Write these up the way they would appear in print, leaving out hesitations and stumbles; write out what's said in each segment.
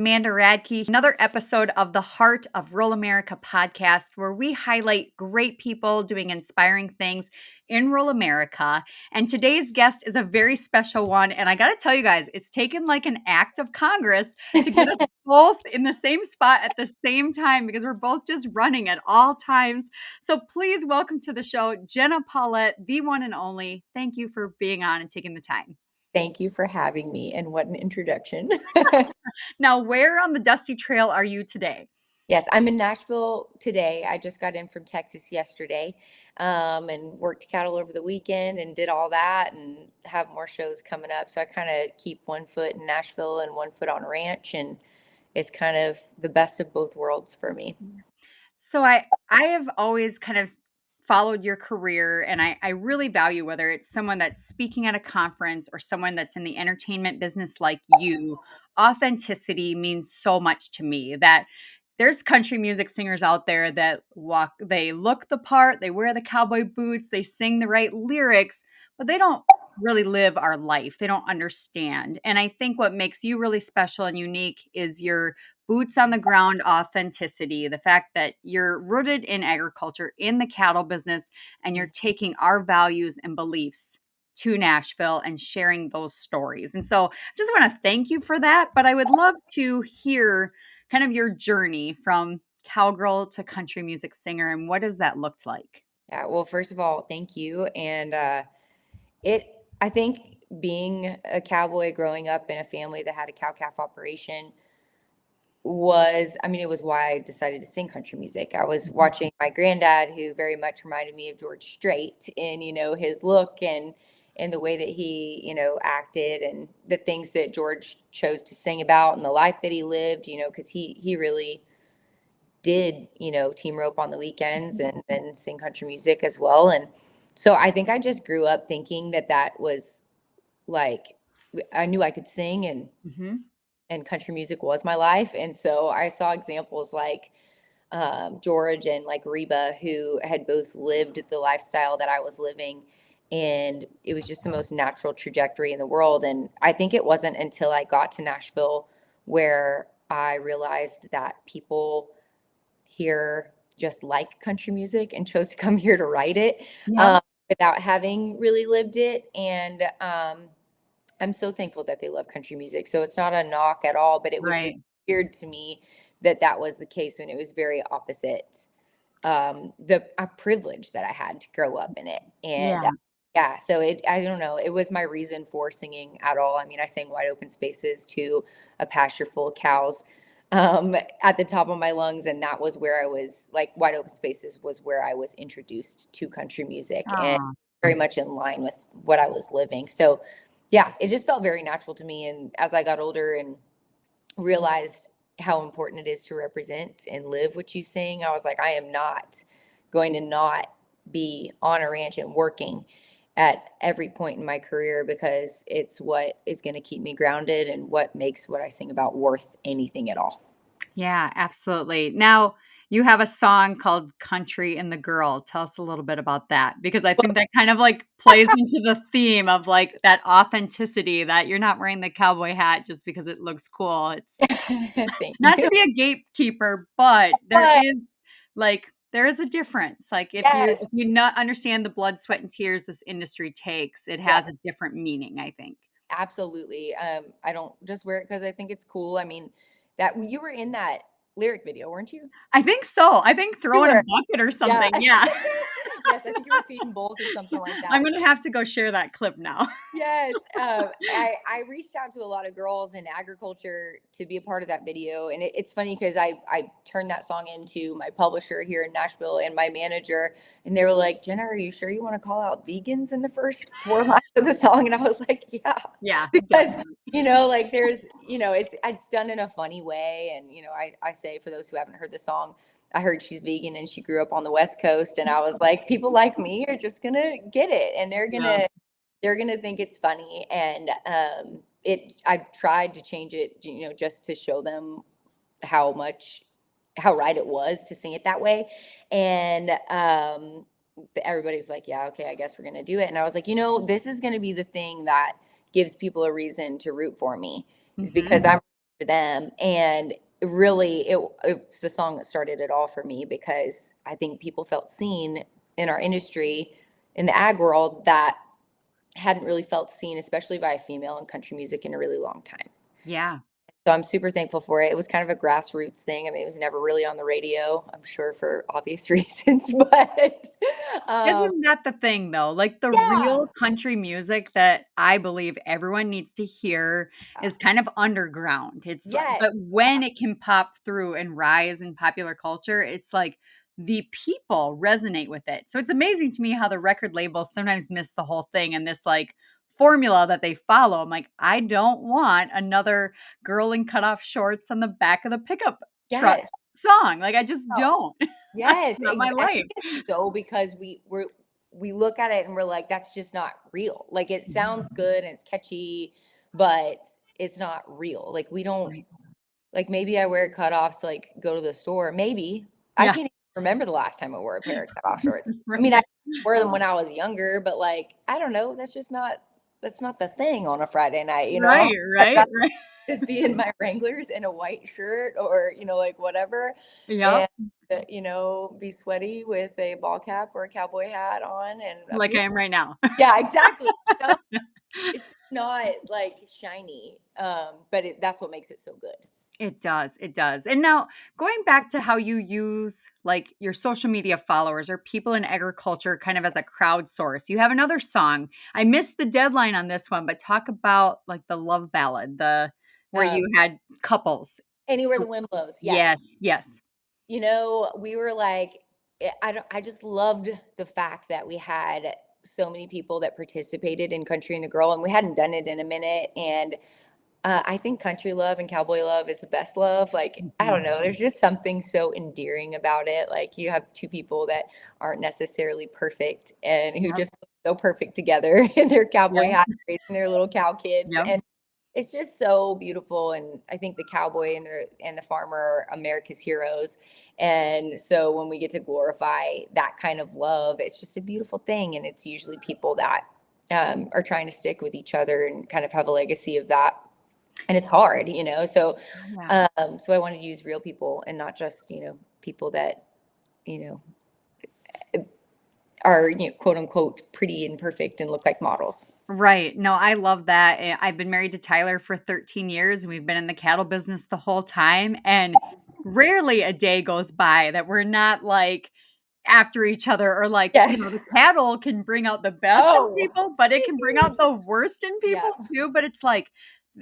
Amanda Radke, another episode of the Heart of Rural America podcast, where we highlight great people doing inspiring things in rural America. And today's guest is a very special one. And I got to tell you guys, it's taken like an act of Congress to get us both in the same spot at the same time because we're both just running at all times. So please welcome to the show, Jenna Paulette, the one and only. Thank you for being on and taking the time. Thank you for having me, and what an introduction. Now, where on the dusty trail are you today? Yes, I'm in Nashville today. I just got in from Texas yesterday, and worked cattle over the weekend and did all that and have more shows coming up. So I kind of keep one foot in Nashville and one foot on a ranch, and it's kind of the best of both worlds for me. So I have always kind of followed your career, and I really value whether it's someone that's speaking at a conference or someone that's in the entertainment business like you. Authenticity means so much to me that there's country music singers out there that they look the part, they wear the cowboy boots, they sing the right lyrics, but they don't really live our life. They don't understand. And I think what makes you really special and unique is your boots on the ground authenticity, the fact that you're rooted in agriculture, in the cattle business, and you're taking our values and beliefs to Nashville and sharing those stories. And so I just want to thank you for that. But I would love to hear kind of your journey from cowgirl to country music singer and what does that look like? Yeah, well, first of all, thank you. And I think being a cowboy growing up in a family that had a cow calf operation it was why I decided to sing country music. I was watching my granddad, who very much reminded me of George Strait in, his look and the way that he, acted, and the things that George chose to sing about and the life that he lived, because he really did, team rope on the weekends and then sing country music as well. And so I think I just grew up thinking that was like, I knew I could sing, and country music was my life. And so I saw examples like George and like Reba, who had both lived the lifestyle that I was living. And it was just the most natural trajectory in the world. And I think it wasn't until I got to Nashville where I realized that people here just like country music and chose to come here to write it, Yeah. without having really lived it. And I'm so thankful that they love country music. So it's not a knock at all, but it was just Right. weird to me that was the case when it was very opposite. The privilege that I had to grow up in it. And Yeah. yeah, so I don't know, it was my reason for singing at all. I mean, I sang Wide Open Spaces to a pasture full of cows, at the top of my lungs. And that was where I was like, Wide Open Spaces was where I was introduced to country music, and Oh, very much in line with what I was living. So yeah, it just felt very natural to me. And as I got older and realized how important it is to represent and live what you sing, I was like, I am not going to not be on a ranch and working at every point in my career, because it's what is going to keep me grounded and what makes what I sing about worth anything at all. yeah, absolutely. Now, you have a song called Country and the Girl. Tell us a little bit about that because I think that kind of like plays into the theme of like that authenticity that you're not wearing the cowboy hat just because it looks cool. It's Thank not to you. be a gatekeeper, but But there is a difference. Like if yes, you not understand the blood, sweat, and tears this industry takes, it yeah, has a different meaning, I think. absolutely. I don't just wear it because I think it's cool. I mean, that you were in that lyric video, weren't you? I think so. I think You throwing a were. bucket or Yeah. something. Yeah. Yes, I think you were feeding bulls or something like I'm that. gonna have to go share that clip now. Yes, I reached out to a lot of girls in agriculture to be a part of that video, and it's funny because I turned that song into my publisher here in Nashville and my manager, and they were like, "Jenna, are you sure you want to call out vegans in the first four lines of the song?" And I was like, "Yeah," Yeah, because definitely. like there's it's done in a funny way, and I say, for those who haven't heard the song, I heard she's vegan and she grew up on the West Coast, and I was like, people like me are just gonna get it, and Yeah. they're gonna think it's funny. And I've tried to change it, just to show them how right it was to sing it that way. And everybody's like, yeah, okay, I guess we're gonna do it. And I was like, this is gonna be the thing that gives people a reason to root for me, is because Mhm. for them. And really, it's the song that started it all for me because I think people felt seen in our industry, in the ag world, that hadn't really felt seen, especially by a female in country music in a really long time. Yeah. So I'm super thankful for it. It was kind of a grassroots thing. I mean, it was never really on the radio, I'm sure for obvious reasons, but um, Isn't that the thing though? Like the yeah, real country music that I believe everyone needs to hear is kind of underground. It's like, yeah, but when it can pop through and rise in popular culture, it's like the people resonate with it. So it's amazing to me how the record labels sometimes miss the whole thing and this like formula that they follow. I'm like, I don't want another girl in cutoff shorts on the back of the pickup truck yes. song. Like I just Oh, don't. That's yes. not my I life. think it's so because we look at it and we're like, that's just not real. Like it sounds good and it's catchy, but it's not real. Like we don't Right. like maybe I wear cutoffs to like go to the store. Maybe. I Yeah. can't even remember the last time I wore a pair of cutoff shorts. I mean, I Right. wore them when I was younger, but like I don't know, that's not the thing on a Friday night, you know? Right, right, right. Just be in my Wranglers and a white shirt or, like whatever, Yep, and, be sweaty with a ball cap or a cowboy hat on and a like beer. I am right now. Yeah, exactly. You know? It's not like shiny, but that's what makes it so good. It does, it does. And now going back to how you use, like, your social media followers or people in agriculture kind of as a crowd source, you have another song. I missed the deadline on this one, but talk about, like, the love ballad, the where Um, you had couples. Anywhere the wind blows, yes. Yes, yes. We were like, I just loved the fact that we had so many people that participated in Country and the Girl, and we hadn't done it in a minute. And I think country love and cowboy love is the best love. Like, I don't Mhm. know, there's just something so endearing about it. Like, you have two people that aren't necessarily perfect and who Yep, just look so perfect together in their cowboy yep, hats, raising their little cow kids. yep. And it's just so beautiful. And I think the cowboy and the farmer are America's heroes. And so when we get to glorify that kind of love, it's just a beautiful thing. And it's usually people that are trying to stick with each other and kind of have a legacy of that. And it's hard, Yeah. so I wanted to use real people and not just, people that, you know, are, quote unquote, pretty and perfect and look like models. Right. No, I love that. I've been married to Tyler for 13 years and we've been in the cattle business the whole time. And rarely a day goes by that we're not like after each other or like, Yeah. the cattle can bring out the best in Oh, people, but it can bring out the worst in yeah. people too. But it's like,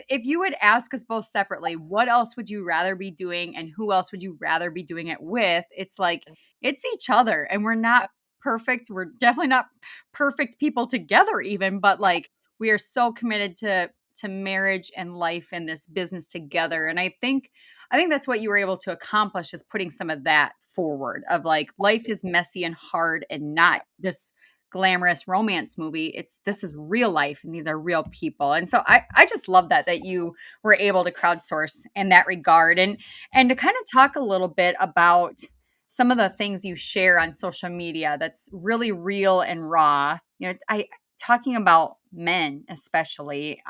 if you would ask us both separately, what else would you rather be doing and who else would you rather be doing it with? It's like, it's each other and we're not perfect. We're definitely not perfect people together even, but like we are so committed to marriage and life and this business together. And I think that's what you were able to accomplish is putting some of that forward of like life is messy and hard and not this glamorous romance movie. This is real life and these are real people. And so I just love that you were able to crowdsource in that regard. And to kind of talk a little bit about some of the things you share on social media that's really real and raw. I talking about men especially.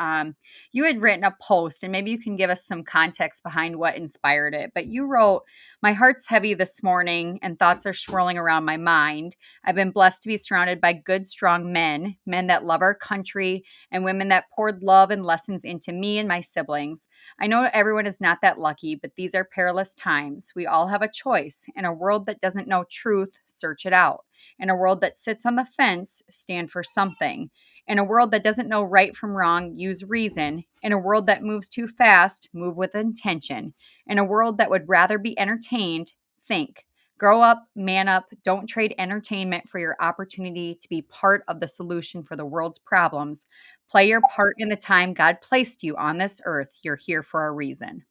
You had written a post, and maybe you can give us some context behind what inspired it. But you wrote, "My heart's heavy this morning, and thoughts are swirling around my mind. I've been blessed to be surrounded by good, strong men, men that love our country, and women that poured love and lessons into me and my siblings. I know everyone is not that lucky, but these are perilous times. We all have a choice. In a world that doesn't know truth, search it out. In a world that sits on the fence, stand for something. In a world that doesn't know right from wrong, use reason. In a world that moves too fast, move with intention. In a world that would rather be entertained, think. Grow up, man up, don't trade entertainment for your opportunity to be part of the solution for the world's problems. Play your part in the time God placed you on this earth. You're here for a reason."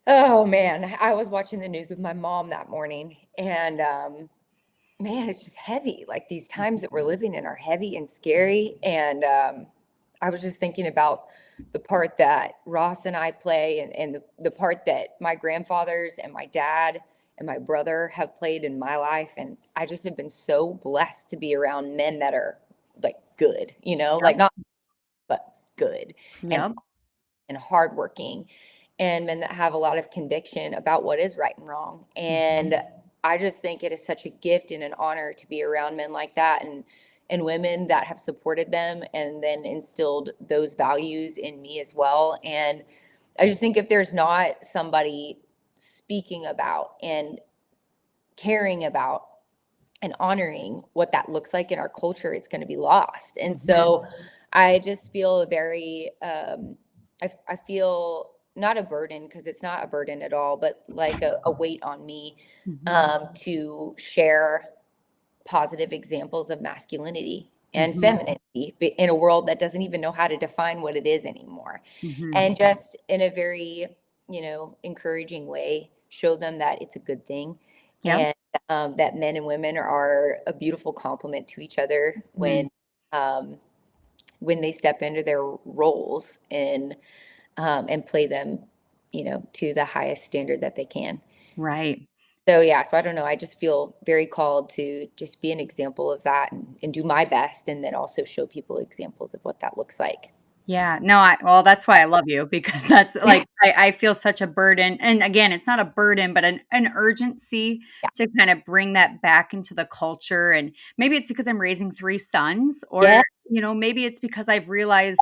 Oh man, I was watching the news with my mom that morning, and man, it's just heavy. Like these times that we're living in are heavy and scary. And I was just thinking about the part that Ross and I play, and the part that my grandfathers and my dad and my brother have played in my life. And I just have been so blessed to be around men that are like good, Yep. like not, but good. And Yep. and hardworking, and men that have a lot of conviction about what is right and wrong. Mhm. And I just think it is such a gift and an honor to be around men like that, and women that have supported them and then instilled those values in me as well. And I just think if there's not somebody speaking about and caring about and honoring what that looks like in our culture, it's going to be lost. And Mhm. so I just feel very, I feel not a burden, because it's not a burden at all, but like a weight on me, Mhm. to share positive examples of masculinity and Mhm. femininity in a world that doesn't even know how to define what it is anymore. Mhm. And just in a very, encouraging way, show them that it's a good thing, Yep. and that men and women are a beautiful complement to each other Mhm. um, when they step into their roles and play them, to the highest standard that they can. Right. So yeah, so I don't know. I just feel very called to just be an example of that, and do my best, and then also show people examples of what that looks like. Yeah, no, well, that's why I love you because that's like I feel such a burden, and again, it's not a burden, but an urgency Yeah. to kind of bring that back into the culture, and maybe it's because I'm raising 3 sons, Yeah. or, maybe it's because I've realized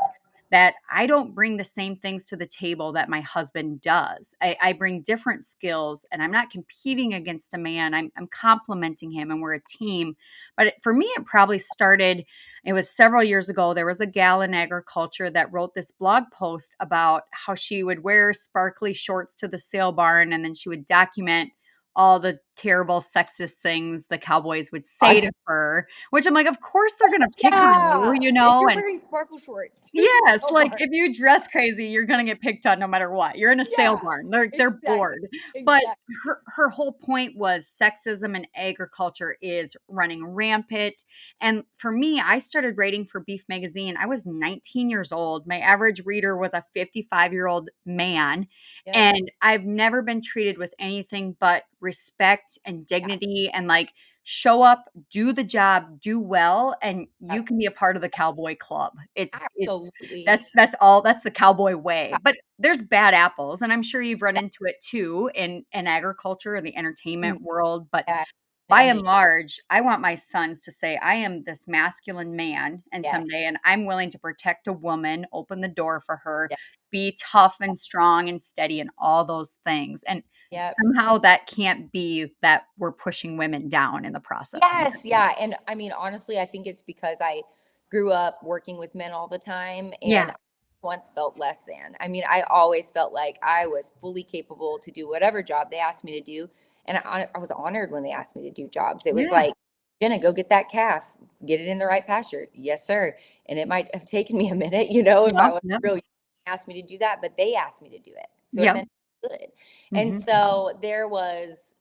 that I don't bring the same things to the table that my husband does. I bring different skills, and I'm not competing against a man. I'm complementing him, and we're a team. But for me, it probably started. It was several years ago. There was a gal in agriculture that wrote this blog post about how she would wear sparkly shorts to the sale barn, and then she would document all the terrible sexist things the cowboys would say Gosh. to her, which I'm like, of course they're going to pick on you, Yeah. If you're and wearing sparkle shorts to the yes, sale like, barn. if you dress crazy, you're gonna get picked on no matter what. You're in a sale Yeah. barn. They're Exactly. bored. But Exactly. her whole point was sexism in agriculture is running rampant, and for me, I started writing for Beef Magazine. I was 19 years old. My average reader was a 55-year-old man, Yep. and I've never been treated with anything but respect and Yeah. dignity, and, like, show up, do the job, do well, and you Yep. can be a part of the cowboy club. It's Absolutely. that's the cowboy way. Yeah. But there's bad apples, and I'm sure you've run into it too in agriculture or the entertainment Mm, world, but yeah. by I and mean, large, I want my sons to say, "I am this masculine man, and yeah. someday, and I'm willing to protect a woman, open the door for her, Yeah. be tough and strong and steady and all those things." And Yep. somehow that can't be that we're pushing women down in the process either. Yes, yeah, and I mean, honestly, I think it's because I grew up working with men all the time, and Yeah. I once felt less than. I mean, I always felt like I was fully capable to do whatever job they asked me to do, and I was honored when they asked me to do jobs. It was Yeah. like, "Jenna, go get that calf, get it in the right pasture." "Yes, sir." And it might have taken me a minute, if I Yep, was yep, really asked me to do that, but they asked me to do it. So it yep. meant good. And Mhm. so there was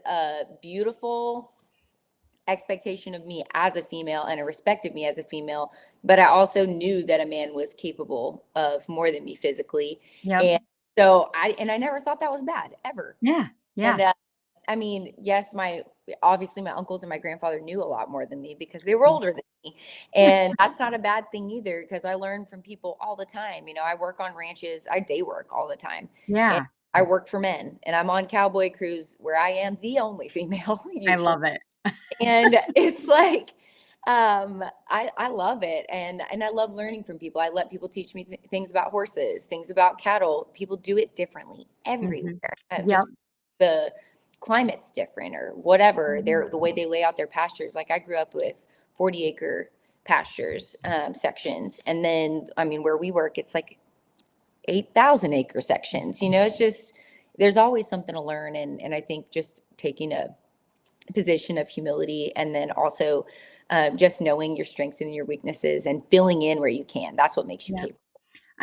a beautiful expectation of me as a female and a respect of me as a female, but I also knew that a man was capable of more than me physically. Yep. And so I never thought that was bad ever. Yeah, yeah. And I mean, yes, my obviously my uncles and my grandfather knew a lot more than me because they were Mm. older than me. And that's not a bad thing either, because I learn from people all the time. I work on ranches, I day work all the time. And Yeah, I work for men, and I'm on cowboy crews where I am the only female I usually. love it. And it's like, I love it, and I love learning from people. I let people teach me things about horses, things about cattle. People do it differently Mhm. everywhere. Yep. Just the climate's different or whatever. Mhm. The way they lay out their pastures. Like I grew up with 40-acre pastures, sections, and then I mean where we work, it's like 8,000-acre sections. It's just there's always something to learn, and I think just taking a position of humility, and then also just knowing your strengths and your weaknesses and filling in where you can. That's what makes you Yep. capable.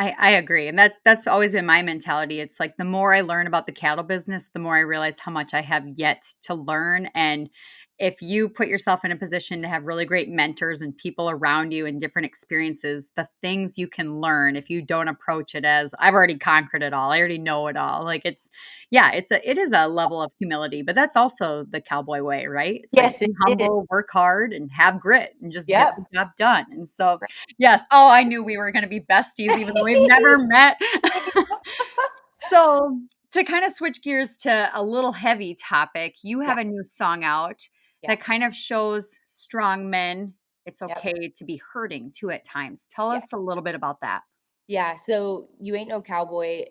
I agree, and that's always been my mentality. It's like the more I learn about the cattle business, the more I realize how much I have yet to learn, and if you put yourself in a position to have really great mentors and people around you and different experiences, the things you can learn if you don't approach it as I've already conquered it all. I already know it all. Like it is a level of humility, but that's also the cowboy way, right? It's like Yes, be it is. humble, work hard, and have grit and just get Yep. the job done. And so, yes. Oh, I knew we were going to be besties even though we've never met. So, to kind of switch gears to a little heavy topic, you Yeah, have a new song out yeah, that kind of shows strong men. It's yep, okay to be hurting too at times. Tell yeah, us a little bit about that. yeah. So "You Ain't No Cowboy."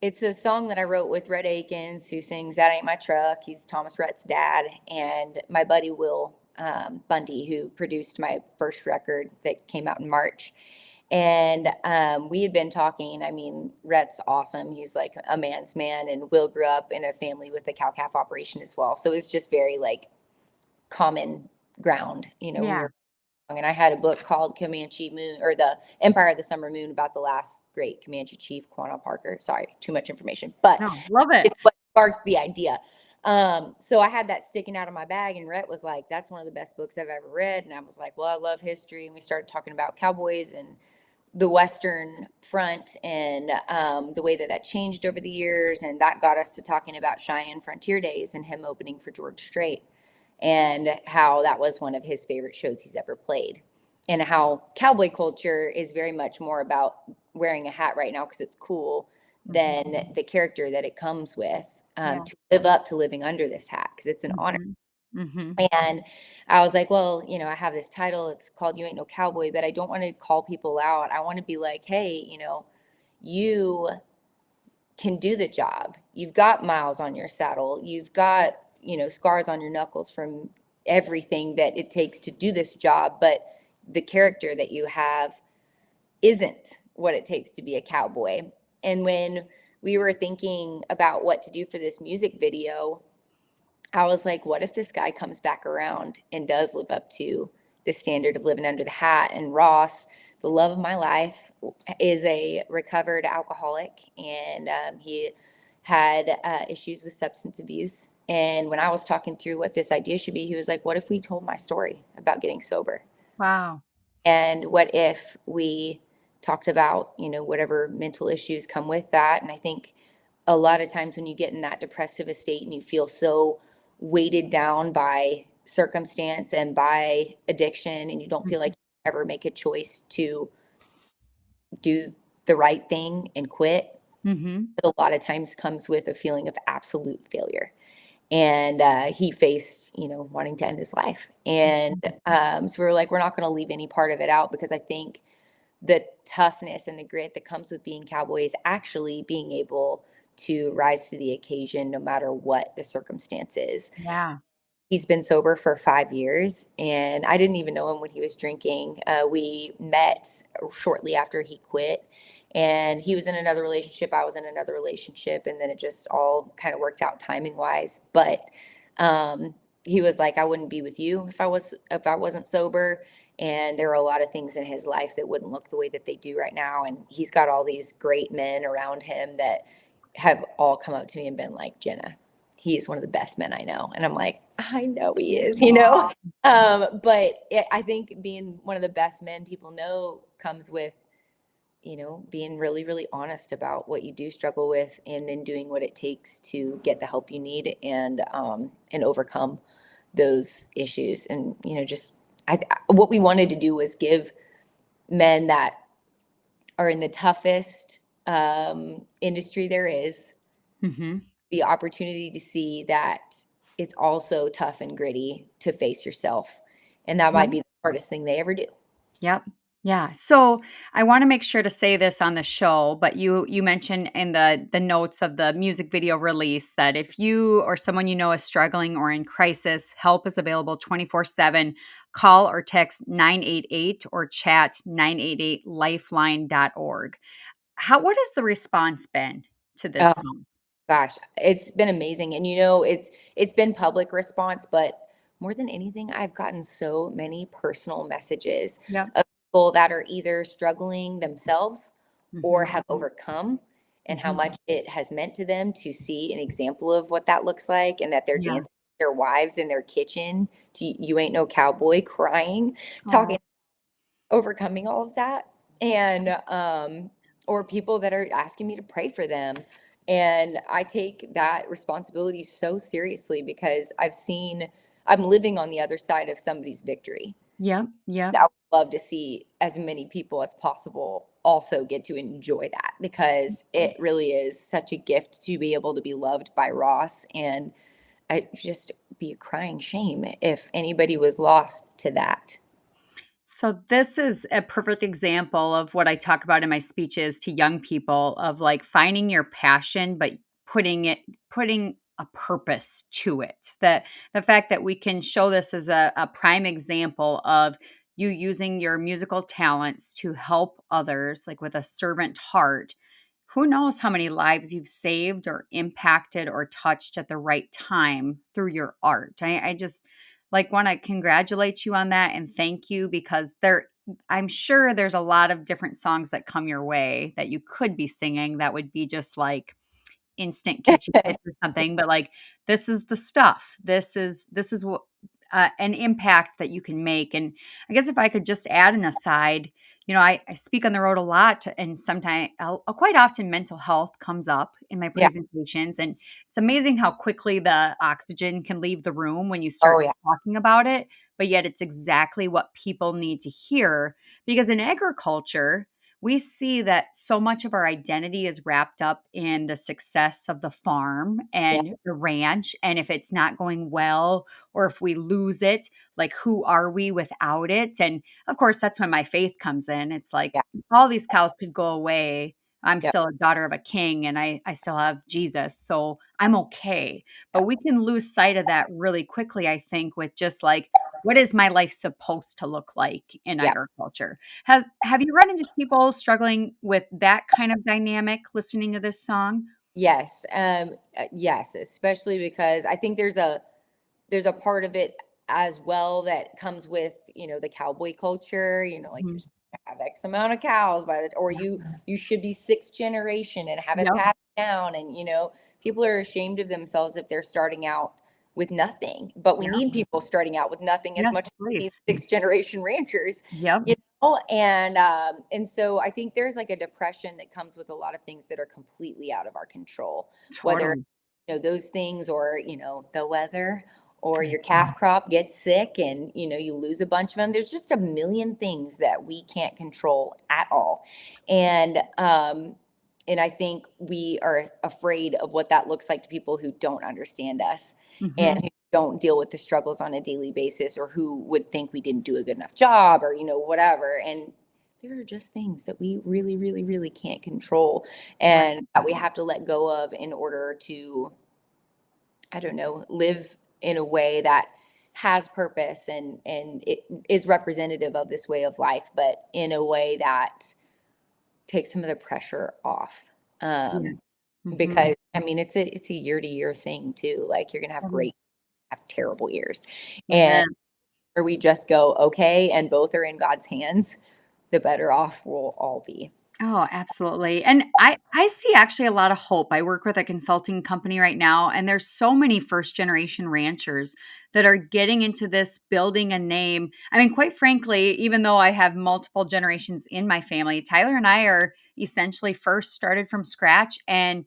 It's a song that I wrote with Rhett Akins, who sings "That Ain't My Truck." He's Thomas Rhett's dad, and my buddy Will Bundy, who produced my first record that came out in March. And we had been talking. I mean, Rhett's awesome. He's like a man's man, and Will grew up in a family with a cow calf operation as well. So it's just very like common ground. We Yeah. were, and I had a book called Comanche Moon, or The Empire of the Summer Moon, about the last great Comanche chief, Quanah Parker. Sorry, too much information, but No, love it. it's what sparked the idea. So I had that sticking out of my bag, and Rhett was like, "That's one of the best books I've ever read." And I was like, "Well, I love history." And we started talking about cowboys and the Western Front, and the way that changed over the years. And that got us to talking about Cheyenne Frontier Days and him opening for George Strait, and how that was one of his favorite shows he's ever played, and how cowboy culture is very much more about wearing a hat right now because it's cool Mhm. than the character that it comes with, Yeah. to live up to living under this hat because it's an honor. Mhm. Mhm. And I was like, well, I have this title. It's called "You Ain't No Cowboy," but I don't want to call people out. I want to be like, hey, you can do the job. You've got miles on your saddle. You've got, scars on your knuckles from everything that it takes to do this job. But the character that you have isn't what it takes to be a cowboy. And when we were thinking about what to do for this music video, I was like, what if this guy comes back around and does live up to the standard of living under the hat? And Ross, the love of my life, is a recovered alcoholic, and he had issues with substance abuse. And when I was talking through what this idea should be, he was like, what if we told my story about getting sober? Wow. And what if we talked about, whatever mental issues come with that? And I think a lot of times when you get in that depressive state and you feel so weighted down by circumstance and by addiction, and you don't feel like Mhm. you ever make a choice to do the right thing and quit, Mhm. it a lot of times comes with a feeling of absolute failure. And he faced, wanting to end his life. And Mhm. so we were like, we're not going to leave any part of it out, because I think the toughness and the grit that comes with being cowboy is actually being able to rise to the occasion no matter what the circumstances. Yeah. He's been sober for 5 years, and I didn't even know him when he was drinking. We met shortly after he quit, and he was in another relationship. I was in another relationship, and then it just all kind of worked out timing wise. But um, he was like, "I wouldn't be with you if I wasn't sober." And there are a lot of things in his life that wouldn't look the way that they do right now. And he's got all these great men around him that have all come up to me and been like, "Jenna, he is one of the best men I know." And I'm like, I know he is, Aw. but I think being one of the best men people know comes with, being really, really honest about what you do struggle with, and then doing what it takes to get the help you need, and overcome those issues. And, just, what we wanted to do was give men that are in the toughest industry there is Mhm. the opportunity to see that it's also tough and gritty to face yourself. And that might Yep. be the hardest thing they ever do. Yep. Yeah. So I want to make sure to say this on the show, but you mentioned in the notes of the music video release that if you or someone you know is struggling or in crisis, help is available 24/7. Call or text 988 or chat 988lifeline.org. What has the response been to this Oh song? gosh, it's been amazing. And it's been public response, but more than anything, I've gotten so many personal messages Yep. of people that are either struggling themselves or Mhm. have overcome, and how Mhm. much it has meant to them to see an example of what that looks like, and that they're Yeah. dancing their wives in their kitchen to "You Ain't No Cowboy," crying, talking Oh, overcoming all of that, and, or people that are asking me to pray for them, and I take that responsibility so seriously because I'm living on the other side of somebody's victory. yep, yep. I would love to see as many people as possible also get to enjoy that because it really is such a gift to be able to be loved by Ross, and I'd just be a crying shame if anybody was lost to that. So this is a perfect example of what I talk about in my speeches to young people of like finding your passion, but putting a purpose to it. That the fact that we can show this as a prime example of you using your musical talents to help others, like with a servant heart. Who knows how many lives you've saved or impacted or touched at the right time through your art. I just like want to congratulate you on that and thank you because I'm sure there's a lot of different songs that come your way that you could be singing that would be just like instant catchy hits or something, but like this is the stuff. This is what an impact that you can make. And I guess if I could just add an aside, I speak on the road a lot, and sometimes quite often mental health comes up in my Yeah. presentations, and it's amazing how quickly the oxygen can leave the room when you Oh, start yeah. talking about it. But yet, it's exactly what people need to hear because in agriculture, we see that so much of our identity is wrapped up in the success of the farm Yeah. and the ranch. And if it's not going well, or if we lose it, like who are we without it? And of course, that's when my faith comes in. It's like Yeah. all these cows could go away. I'm Yep. still a daughter of a king and I still have Jesus. So I'm okay. But Yep. we can lose sight of that really quickly, I think, with just like, what is my life supposed to look like in Yep. agriculture? Have you run into people struggling with that kind of dynamic listening to this song? Yes. Yes, especially because I think there's a part of it as well that comes with, the cowboy culture, like you're Mhm. supposed to have X amount of cows or you should be sixth generation and have it Yep. passed down. And, people are ashamed of themselves if they're starting out with nothing. But we Yeah. need people starting out with nothing as Yes, much as we need please. sixth generation ranchers, Yep. and so I think there's like a depression that comes with a lot of things that are completely out of our control, whether Totally. those things or the weather or your calf crop gets sick and you lose a bunch of them. There's just a million things that we can't control at all, and I think we are afraid of what that looks like to people who don't understand us and Mhm. who don't deal with the struggles on a daily basis, or who would think we didn't do a good enough job, or whatever. And there are just things that we really, really, really can't control, Right. and that we have to let go of in order to, I don't know, live in a way that has purpose, and it is representative of this way of life, but in a way that takes some of the pressure off. Um, Yes. Mhm. because I mean, it's a year to year thing too. Like you're gonna have It great, is. have terrible years, and Yeah. or we just go okay, and both are in God's hands, the better off we'll all be. Oh, absolutely. And I see actually a lot of hope. I work with a consulting company right now and there's so many first generation ranchers that are getting into this building a name. I mean, quite frankly, even though I have multiple generations in my family, Tyler and I are essentially first started from scratch and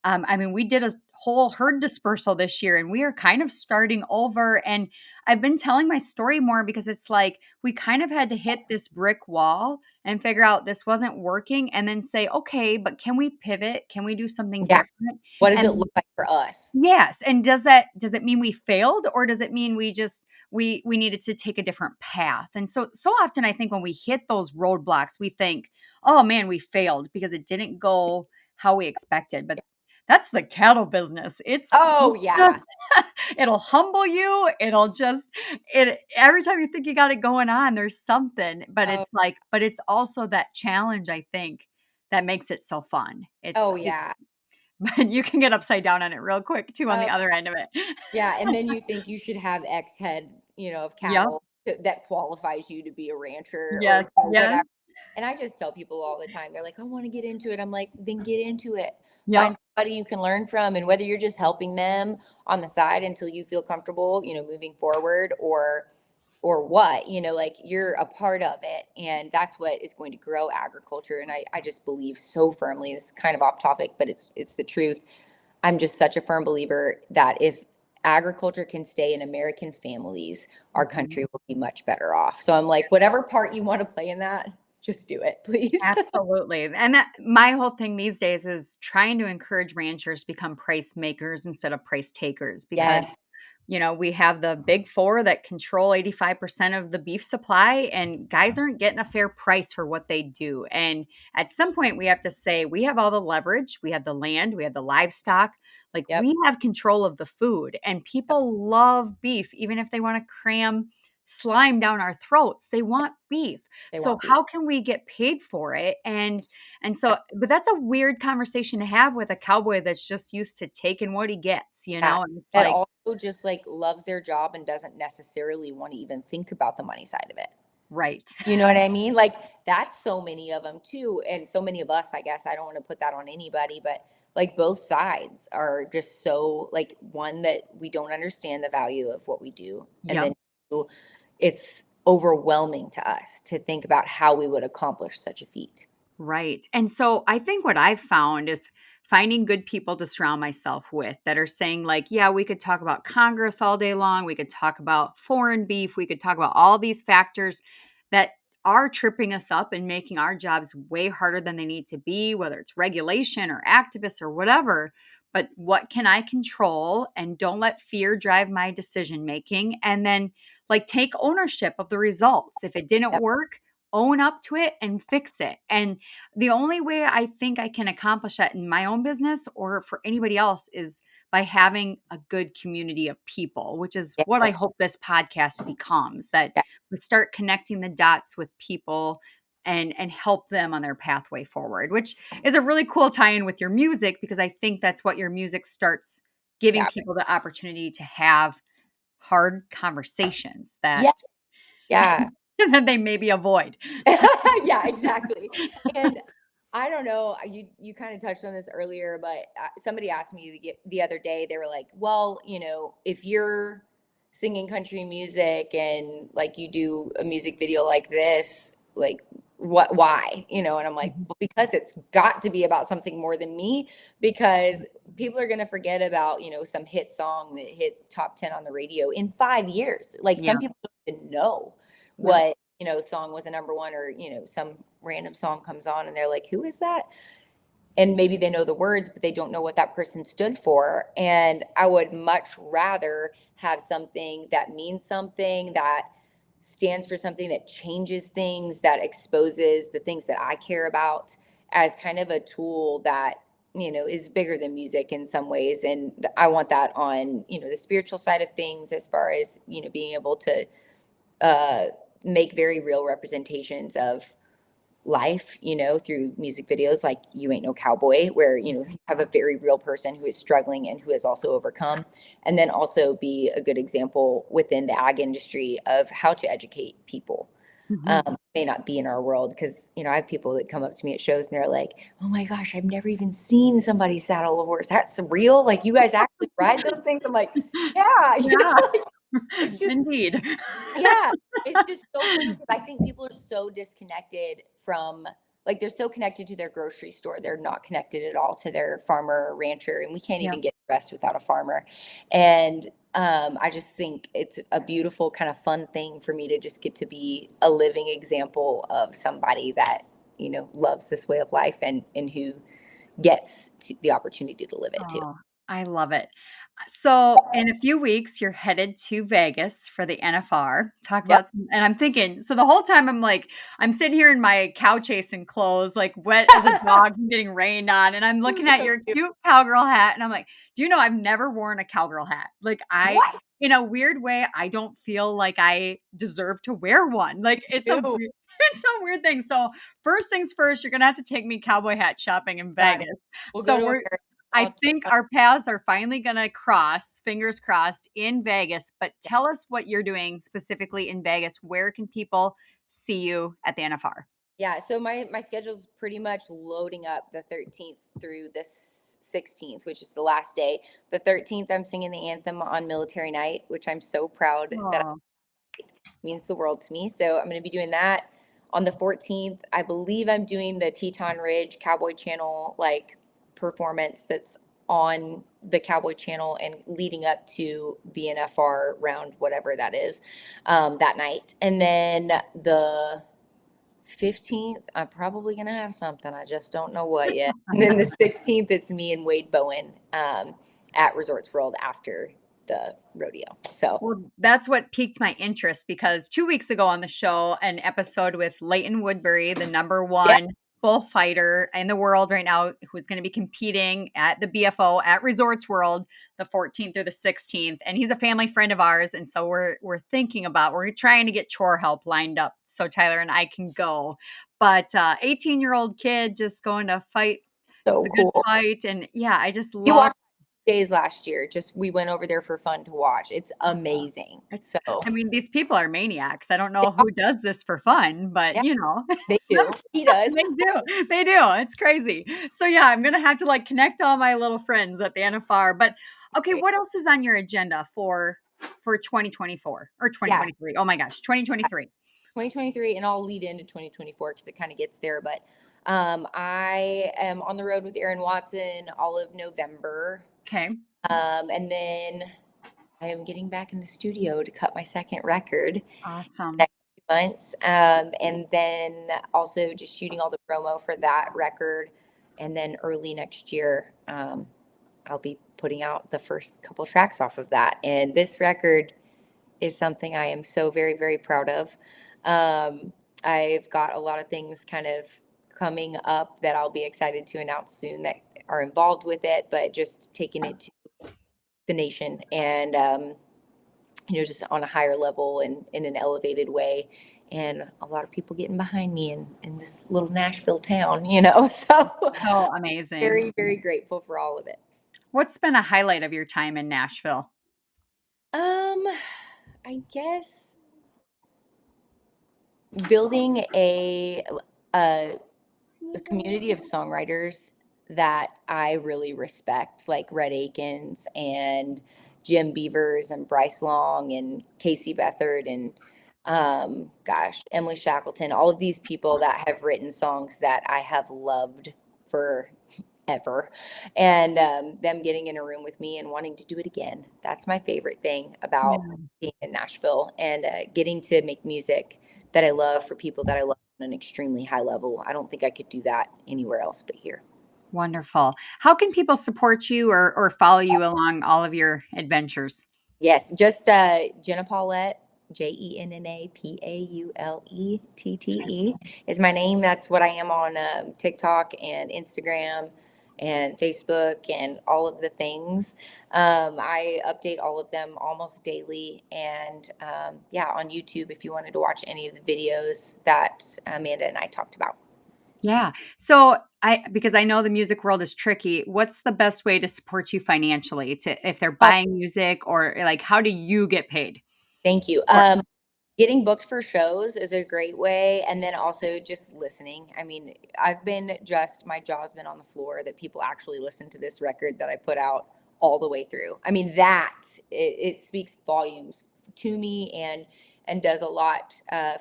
I mean, we did a whole herd dispersal this year and we are kind of starting over and I've been telling my story more because it's like we kind of had to hit this brick wall and figure out this wasn't working and then say, "Okay, but can we pivot? Can we do something Yeah. different?" What does it And look like for us? yes, and does it mean we failed or does it mean we just we needed to take a different path? And so often I think when we hit those roadblocks, we think, "Oh man, we failed because it didn't go how we expected." But that's the cattle business. Oh yeah. It'll humble you. It'll just it every time you think you got it going on, there's something, but Oh, it's like but it's also that challenge, I think, that makes it so fun. oh It's yeah. but you can get upside down on it real quick too on Oh the other end of it. yeah. And then you think you should have X head, of Yep. cattle that qualifies you to be a rancher or Yes, yes. whatever. And I just tell people all the time, they're like, I want to get into it. I'm like, then get into it. Yep. Find somebody you can learn from, and whether you're just helping them on the side until you feel comfortable, moving forward, or what, like you're a part of it. And that's what is going to grow agriculture. And I just believe so firmly, this is kind of off topic, but it's the truth. I'm just such a firm believer that if agriculture can stay in American families, our Mhm. country will be much better off. So I'm like, whatever part you want to play in that, just do it, please. Absolutely. And that my whole thing these days is trying to encourage ranchers to become price makers instead of price takers because Yes. we have the big four that control 85% of the beef supply, and guys aren't getting a fair price for what they do. And at some point, we have to say, we have all the leverage, we have the land, we have the livestock. Like, Yep. we have control of the food, and Yep. people love beef, even if they want to cram slime down our throats. They want beef. They So want beef. how can we get paid for it? And so, but that's a weird conversation to have with a cowboy that's just used to taking what he gets, Yeah. and it's That like, also just like loves their job and doesn't necessarily want to even think about the money side of it. right. You know what I mean? Like that's so many of them too. And so many of us, I guess. I don't want to put that on anybody, but like both sides are just so like one that we don't understand the value of what we do. And Yep. then two, it's overwhelming to us to think about how we would accomplish such a feat. Right. And so I think what I've found is finding good people to surround myself with that are saying, like, yeah, we could talk about Congress all day long. We could talk about foreign beef. We could talk about all these factors that are tripping us up and making our jobs way harder than they need to be, whether it's regulation or activists or whatever. But what can I control? And don't let fear drive my decision making. And then, like, take ownership of the results. If it didn't Yep. work, own up to it and fix it. And the only way I think I can accomplish that in my own business or for anybody else is by having a good community of people, which is what I Yes. hope this podcast becomes, that Yeah. we start connecting the dots with people and help them on their pathway forward, which is a really cool tie-in with your music because I think that's what your music starts giving Yeah. people the opportunity to have hard conversations that Yeah. Yeah. that they maybe avoid. Yeah, exactly. And I don't know, you kind of touched on this earlier, but somebody asked me the other day, they were like, "Well, if you're singing country music and like you do a music video like this, like why?" And I'm like, Mhm. "Well, because it's got to be about something more than me because people are going to forget about, some hit song that hit top 10 on the radio in 5 years. Like Yeah. some people don't even know Yep. what song was a number one or, some random song comes on and they're like, who is that? And maybe they know the words, but they don't know what that person stood for. And I would much rather have something that means something, that stands for something, that changes things, that exposes the things that I care about as kind of a tool that, is bigger than music in some ways. And I want that on, the spiritual side of things as far as, being able to uh, make very real representations of life, through music videos like You Ain't No Cowboy, where, you have a very real person who is struggling and who has also overcome. And then also be a good example within the ag industry of how to educate people. Mhm. May not be in our world because, I have people that come up to me at shows and they're like, oh my gosh, I've never even seen somebody saddle a horse. That's real. Like you guys actually ride those things. I'm like, yeah, Yeah, like, it's just indeed. yeah, it's just so funny because I think people are so disconnected from like they're so connected to their grocery store. They're not connected at all to their farmer or rancher, and we can't Yep. even get rest without a farmer. And I just think it's a beautiful kind of fun thing for me to just get to be a living example of somebody that loves this way of life and who gets the opportunity to live it too. Oh, I love it. So, in a few weeks, you're headed to Vegas for the NFR. Talk Yep. about some and I'm thinking so the whole time I'm like, I'm sitting here in my cow chasing clothes, like wet as a dog from getting rained on, and I'm looking at So your cute. cute cowgirl hat, and I'm like, "Do you know I've never worn a cowgirl hat?" Like, What in a weird way, I don't feel like I deserve to wear one. Like, it's a you? weird it's a weird thing. So, first things first, you're gonna have to take me cowboy hat shopping in Got it. Vegas. We'll go So, to we're America. I'll I have to. think our paths are finally gonna cross, fingers crossed, in Vegas, but tell us what you're doing specifically in Vegas. Where can people see you at the NFR? Yeah, so my schedule's pretty much loading up the 13th through this 16th, which is the last day. The 13th, I'm singing the anthem on military night, which I'm so proud that Oh, means the world to me. So I'm going to be doing that on the 14th. I believe I'm doing the Teton Ridge Cowboy Channel like performance that's on the Cowboy Channel and leading up to BNFR round, whatever that is, that night. And then the 15th, I'm probably going to have something. I just don't know what yet. And then the 16th, it's me and Wade Bowen at Resorts World after the rodeo. So, well, that's what piqued my interest because 2 weeks ago on the show, an episode with Leighton Woodbury, the number yeah. one bullfighter in the world right now, who's going to be competing at the BFO at Resorts World the 14th through the 16th. And he's a family friend of ours. And so we're thinking about, we're trying to get chore help lined up so Tyler and I can go. But 18-year-old kid just going to fight So the good cool. fight. And yeah, I just We love watched days last year. Just we went over there for fun to watch. It's amazing. it's. So I mean, these people are maniacs. I don't they know are, who does this for fun, but yeah, you know, they some do. He does. they do. They do. It's crazy. So yeah, I'm gonna have to like connect all my little friends at the NFR. But okay, what else is on your agenda for 2024 or Yeah, 2023? Oh my gosh, 2023. 2023, and I'll lead into 2024 because it kind of gets there. But I am on the road with Aaron Watson all of November. Okay, And then I am getting back in the studio to cut my second record awesome. next few months. And then also just shooting all the promo for that record. And then early next year, I'll be putting out the first couple tracks off of that. And this record is something I am so very, very proud of. I've got a lot of things kind of coming up that I'll be excited to announce soon that are involved with it, but just taking it to the nation and, just on a higher level and in an elevated way. And a lot of people getting behind me in this little Nashville town. So So amazing. very, very grateful for all of it. What's been a highlight of your time in Nashville? Um, I guess building a, a community of songwriters that I really respect, like Red Akins and Jim Beavers and Bryce Long and Casey Beathard and Emily Shackleton, all of these people that have written songs that I have loved forever, and them getting in a room with me and wanting to do it again. That's my favorite thing about Yeah. being in Nashville and getting to make music that I love for people that I love on an extremely high level. I don't think I could do that anywhere else but here. Wonderful. How can people support you or follow you along all of your adventures? Yes, just Jenna Paulette, JennaPaulettte is my name. That's what I am on TikTok and Instagram and Facebook and all of the things. I update all of them almost daily. And yeah, on YouTube, if you wanted to watch any of the videos that Amanda and I talked about. Yeah. So because I know the music world is tricky, what's the best way to support you financially to if they're Oh, buying music or like how do you get paid? thank you. Or Getting booked for shows is a great way. And then also just listening. I mean, my jaw's been on the floor that people actually listen to this record that I put out all the way through. I mean, it speaks volumes to me and does a lot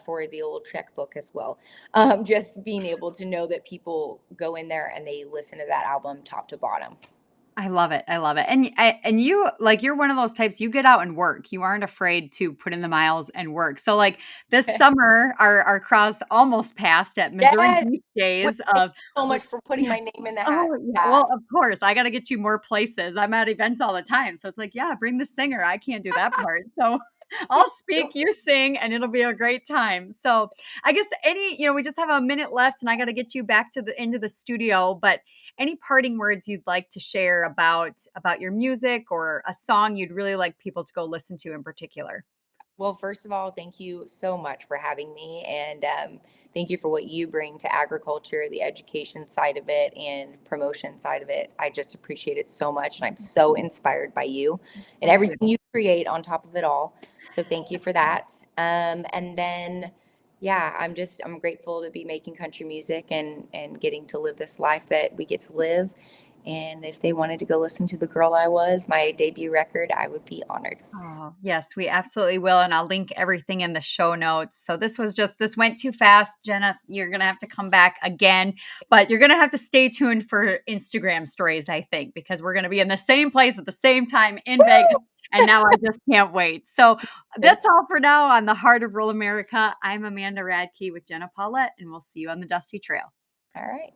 for the old checkbook as well. Just being able to know that people go in there and they listen to that album top to bottom. I love it. I love it. And you like you're one of those types you get out and work. You aren't afraid to put in the miles and work. So like this summer our cross almost passed at Missouri Yes. Beach Well, Days thank of you so much for putting my name in the hat. Oh, yeah. Yeah. Well, of course, I gotta get you more places. I'm at events all the time, so it's like, yeah, bring the singer. I can't do that part. So I'll speak, you sing, and it'll be a great time. So I guess we just have a minute left, and I gotta get you back to the into the studio. But any parting words you'd like to share about your music or a song you'd really like people to go listen to in particular? Well, first of all, thank you so much for having me. And thank you for what you bring to agriculture, the education side of it, and promotion side of it. I just appreciate it so much. And I'm so inspired by you and Thank you. everything you create on top of it all. So thank you for that. And then, yeah, I'm grateful to be making country music and getting to live this life that we get to live. And if they wanted to go listen to The Girl I Was, my debut record, I would be honored. Oh, yes, we absolutely will, and I'll link everything in the show notes. So this went too fast, Jenna. You're gonna have to come back again, but you're gonna have to stay tuned for Instagram stories, I think, because we're gonna be in the same place at the same time in Vegas. And now I just can't wait. So that's all for now on the Heart of Rural America. I'm Amanda Radke with Jenna Paulette, and we'll see you on the Dusty Trail. All right.